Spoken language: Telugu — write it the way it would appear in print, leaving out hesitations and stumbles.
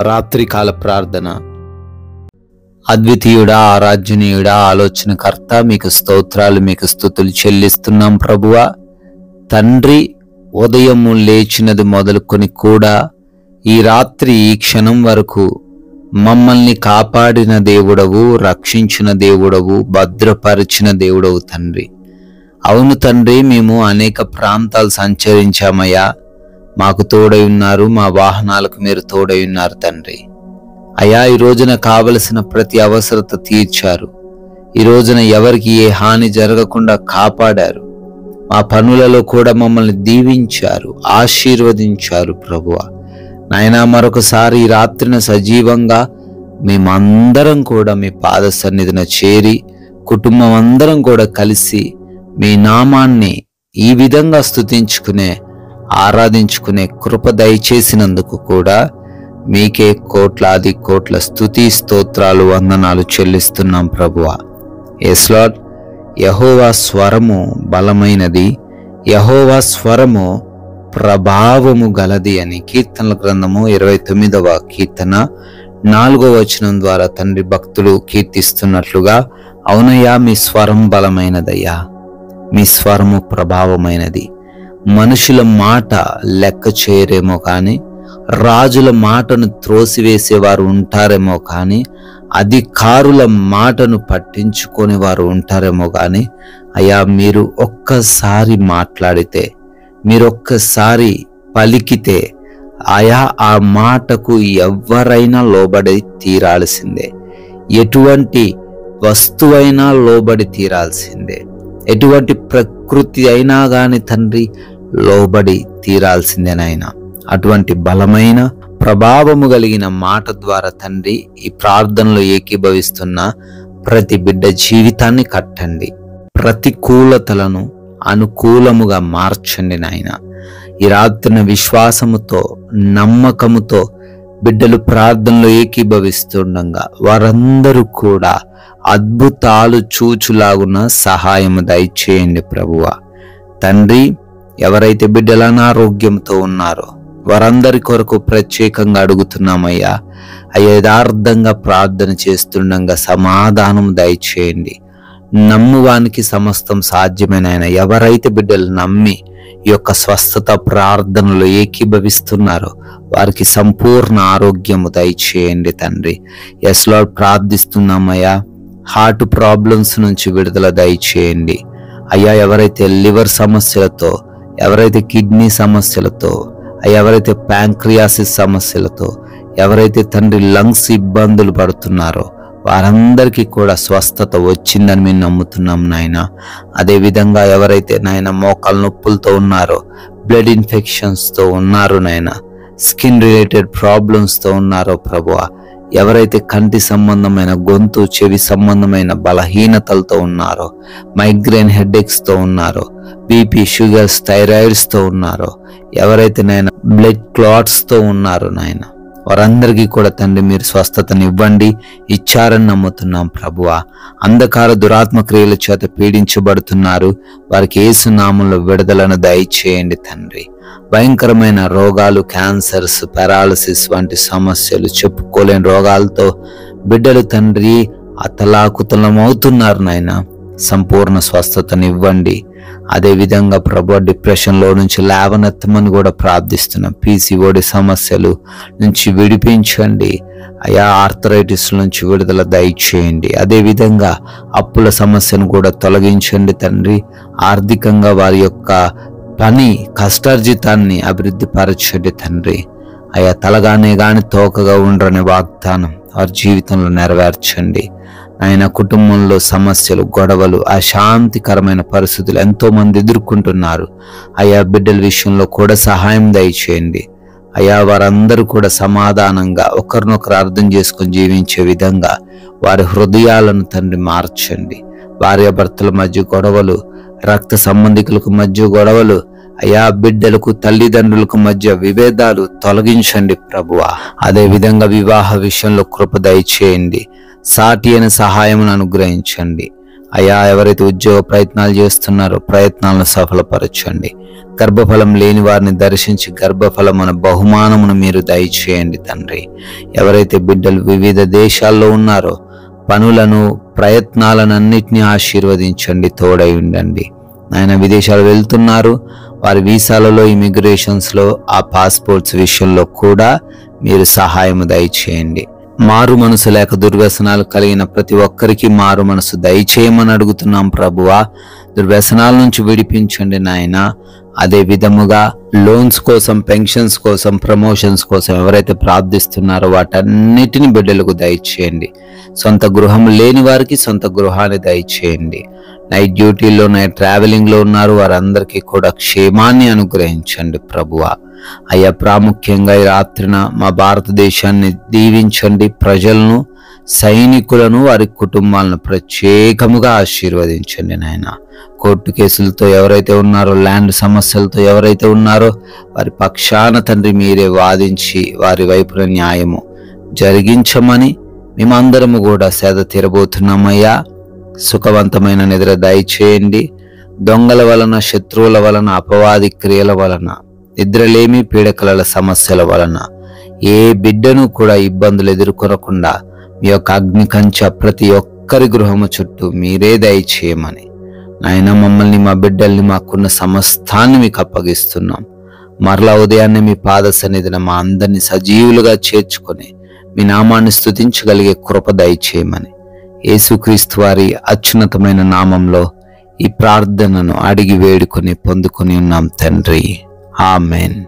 రాత్రికాల ప్రార్థన. అద్వితీయుడా, ఆరాధ్యనీయుడా, ఆలోచనకర్త, మీకు స్తోత్రాలు, మీకు స్తుతులు చెల్లిస్తున్నాం ప్రభువా. తండ్రి, ఉదయము లేచినది మొదలుకొని కూడా ఈ రాత్రి ఈ క్షణం వరకు మమ్మల్ని కాపాడిన దేవుడవు, రక్షించిన దేవుడవు, భద్రపరిచిన దేవుడవు తండ్రి. అవును తండ్రి, మేము అనేక ప్రాంతాలు సంచరించామయ్యా. మాకు తోడై ఉన్నారు, మా వాహనాలకు మీరు తోడై ఉన్నారు తండ్రి. అయ్యా, ఈ రోజున కావలసిన ప్రతి అవసరత తీర్చారు. ఈ రోజున ఎవరికి ఏ హాని జరగకుండా కాపాడారు. మా పనులలో కూడా మమ్మల్ని దీవించారు, ఆశీర్వదించారు ప్రభువా. నాయనా, మరొకసారి ఈ రాత్రిన సజీవంగా మేమందరం కూడా మీ పాద సన్నిధిన చేరి, కుటుంబం అందరం కూడా కలిసి మీ నామాన్ని ఈ విధంగా స్తుతించుకునే, ఆరాధించుకునే కృప దయచేసినందుకు కూడా మీకే కోట్లాది కోట్ల స్తుతి స్తోత్రాలు, వందనాలు చెల్లిస్తున్నాం ప్రభువా. ఎస్ లార్డ్, యెహోవా స్వరము బలమైనది, యెహోవా స్వరము ప్రభావము గలది అని కీర్తనల గ్రంథము 29వ కీర్తన 4వ వచనం ద్వారా తండ్రి భక్తులు కీర్తిస్తున్నట్లుగా, అవునయ్యా, మీ స్వరం బలమైనదయ్యా, మీ స్వరము ప్రభావమైనది. మనుషుల మాట లెక్క చేయరేమో కానీ, రాజుల మాటను త్రోసివేసేవారు ఉంటారేమో కానీ, అధికారుల మాటను పట్టించుకొని వారు ఉంటారేమో కానీ, అయ్యా, మీరు ఒక్కసారి మాట్లాడితే, మీరొక్కసారి పలికితే ఆయా ఆ మాటకు ఎవరైనా లోబడి తీరాల్సిందే. ఎటువంటి వస్తువైనా లోబడి తీరాల్సిందే. ఎటువంటి ప్రకృతి అయినా గాని తండ్రి లోబడి తీరాల్సిందేనైనా. అటువంటి బలమైన ప్రభావము కలిగిన మాట ద్వారా తండ్రి ఈ ప్రార్థనలో ఏకీభవిస్తున్న ప్రతి బిడ్డ జీవితాన్ని కట్టండి. ప్రతికూలతలను అనుకూలముగా మార్చండి నాయన. ఈ రాత్రిన విశ్వాసముతో, నమ్మకముతో బిడ్డలు ప్రార్థనలో ఏకీభవిస్తుండగా వారందరూ కూడా అద్భుతాలు చూచులాగున సహాయము దయచేయండి ప్రభువా. తండ్రి, ఎవరైతే బిడ్డల అనారోగ్యంతో ఉన్నారో వారందరి కొరకు ప్రత్యేకంగా అడుగుతున్నామయ్యా. యథార్థంగా ప్రార్థన చేస్తుండగా సమాధానం దయచేయండి. నమ్మువానికి సమస్తం సాధ్యమేనాయన. ఎవరైతే బిడ్డలు నమ్మి ఈ యొక్క స్వస్థత ప్రార్థనలో ఏకీభవిస్తున్నారో వారికి సంపూర్ణ ఆరోగ్యము దయచేయండి తండ్రి. ఎస్ లార్డ్, ప్రార్థిస్తున్నామయ్యా. హార్ట్ ప్రాబ్లమ్స్ నుంచి విడుదల దయచేయండి అయ్యా. ఎవరైతే లివర్ సమస్యలతో, ఎవరైతే కిడ్నీ సమస్యలతో, ఎవరైతే ప్యాంక్రియాసిస్ సమస్యలతో, ఎవరైతే తండ్రి లంగ్స్ ఇబ్బందులు పడుతున్నారో వారందరికీ కూడా స్వస్థత వచ్చిందని మేము నమ్ముతున్నాం నాయన. అదేవిధంగా ఎవరైతే నాయన మోకాళ్ళ నొప్పులతో ఉన్నారో, బ్లడ్ ఇన్ఫెక్షన్స్తో ఉన్నారు నాయన, స్కిన్ రిలేటెడ్ ప్రాబ్లమ్స్తో ఉన్నారో ప్రభువా, ఎవరైతే కంటి సంబంధమైన, గొంతు చెవి సంబంధమైన బలహీనతలతో ఉన్నారో, మైగ్రేన్ హెడేక్స్తో ఉన్నారో, బీపీ, షుగర్స్, థైరాయిడ్స్తో ఉన్నారో, ఎవరైతే నాయన బ్లడ్ క్లాట్స్తో ఉన్నారో నాయన, వారందరికీ కూడా తండ్రి మీరు స్వస్థతని ఇవ్వండి. ఇచ్చారని నమ్ముతున్నాం ప్రభువా. అంధకార దురాత్మ క్రియల చేత పీడించబడుతున్నారు, వారికి యేసు నామములో విడుదలను దయచేయండి తండ్రి. భయంకరమైన రోగాలు, క్యాన్సర్స్, పారాలసిస్ వంటి సమస్యలు, చెప్పుకోలేని రోగాలతో బిడ్డలు తండ్రి అతలాకుతలమవుతున్నారు నాయన. సంపూర్ణ స్వస్థతని ఇవ్వండి. అదేవిధంగా ప్రభు, డిప్రెషన్లో నుంచి లేవనెత్తమని కూడా ప్రార్థిస్తున్నాం. పీసీఓడి సమస్యలు నుంచి విడిపించండి అయా. ఆర్థరైటిస్ నుంచి విడుదల దయచేయండి. అదేవిధంగా అప్పుల సమస్యను కూడా తొలగించండి తండ్రి. ఆర్థికంగా వారి యొక్క పని, కష్టార్జితాన్ని అభివృద్ధి పరచండి తండ్రి. అయా, తలగానే గాని తోకగా ఉండరనే వాగ్దానం వారి జీవితంలో నెరవేర్చండి. ఆయన కుటుంబంలో సమస్యలు, గొడవలు, అశాంతికరమైన పరిస్థితులు ఎంతో మంది ఎదుర్కొంటున్నారు అయా. బిడ్డల విషయంలో కూడా సహాయం దయచేయండి అయా. వారందరూ కూడా సమాధానంగా ఒకరినొకరు అర్థం చేసుకొని జీవించే విధంగా వారి హృదయాలను తండ్రి మార్చండి. భార్యాభర్తల మధ్య గొడవలు, రక్త సంబంధికులకు మధ్య గొడవలు అయా, బిడ్డలకు తల్లిదండ్రులకు మధ్య విభేదాలు తొలగించండి ప్రభువా. అదేవిధంగా వివాహ విషయంలో కృప దయచేయండి. సాటి అయిన సహాయమును అనుగ్రహించండి అయ్యా, ఎవరైతే ఉద్యోగ ప్రయత్నాలు చేస్తున్నారో ప్రయత్నాలను సఫలపరచండి. గర్భఫలం లేని వారిని దర్శించి గర్భఫలమున బహుమానమును మీరు దయచేయండి తండ్రి. ఎవరైతే బిడ్డలు వివిధ దేశాల్లో ఉన్నారో పనులను ప్రయత్నాలన్నింటినీ ఆశీర్వదించండి, తోడై ఉండండి. ఆయన విదేశాలు వెళ్తున్నారు, వారి వీసాలలో, ఇమిగ్రేషన్స్లో, ఆ పాస్పోర్ట్స్ విషయంలో కూడా మీరు సహాయము దయచేయండి. మారు మనసు లేక దుర్వ్యసనాలు కలిగిన ప్రతి ఒక్కరికి మారు మనసు దయచేయమని అడుగుతున్నాం ప్రభువా. దుర్వ్యసనాల నుంచి విడిపించండి నాయన. అదే విధముగా లోన్స్ కోసం, పెన్షన్స్ కోసం, ప్రమోషన్స్ కోసం ఎవరైతే ప్రార్థిస్తున్నారో వాటన్నిటిని బిడ్డలకు దయచేయండి. సొంత గృహం లేని వారికి సొంత గృహాన్ని దయచేయండి. నైట్ డ్యూటీలో, నైట్ ట్రావెలింగ్లో ఉన్నారు, వారందరికీ కూడా క్షేమాన్ని అనుగ్రహించండి ప్రభువా. అయ్యా, ప్రాముఖ్యంగా ఈ రాత్రిన మా భారతదేశాన్ని దీవించండి. ప్రజలను, సైనికులను, వారి కుటుంబాలను ప్రత్యేకముగా ఆశీర్వదించండి నాయన. కోర్టు కేసులతో ఎవరైతే ఉన్నారో, ల్యాండ్ సమస్యలతో ఎవరైతే ఉన్నారో వారి పక్షాన తండ్రి మీరే వాదించి వారి వైపున న్యాయము జరిగించమని మేమందరము కూడా సేద తీరబోతున్నామయ్యా. సుఖవంతమైన నిద్ర దయచేయండి. దొంగల వలన, శత్రువుల వలన, అపవాది క్రియల వలన, నిద్రలేమి, పీడకలల సమస్యల వలన ఏ బిడ్డను కూడా ఇబ్బందులు ఎదుర్కొనకుండా మీ యొక్క అగ్ని కంచె ప్రతి ఒక్కరి గృహము చుట్టూ మీరే దయచేయమని నాయన, మమ్మల్ని, మా బిడ్డల్ని, మాకున్న సమస్తాన్ని మీకు అప్పగిస్తున్నాం. మరలా ఉదయాన్నే మీ పాద సన్నిధిన మా అందరినీ సజీవులుగా చేర్చుకొని మీ నామాన్ని స్తుతించగలిగే కృప దయచేయమని యేసుక్రీస్తు వారి అత్యున్నతమైన నామంలో ఈ ప్రార్థనను అడిగి వేడుకొని పొందుకొని ఉన్నాం తండ్రి. ఆమెన్.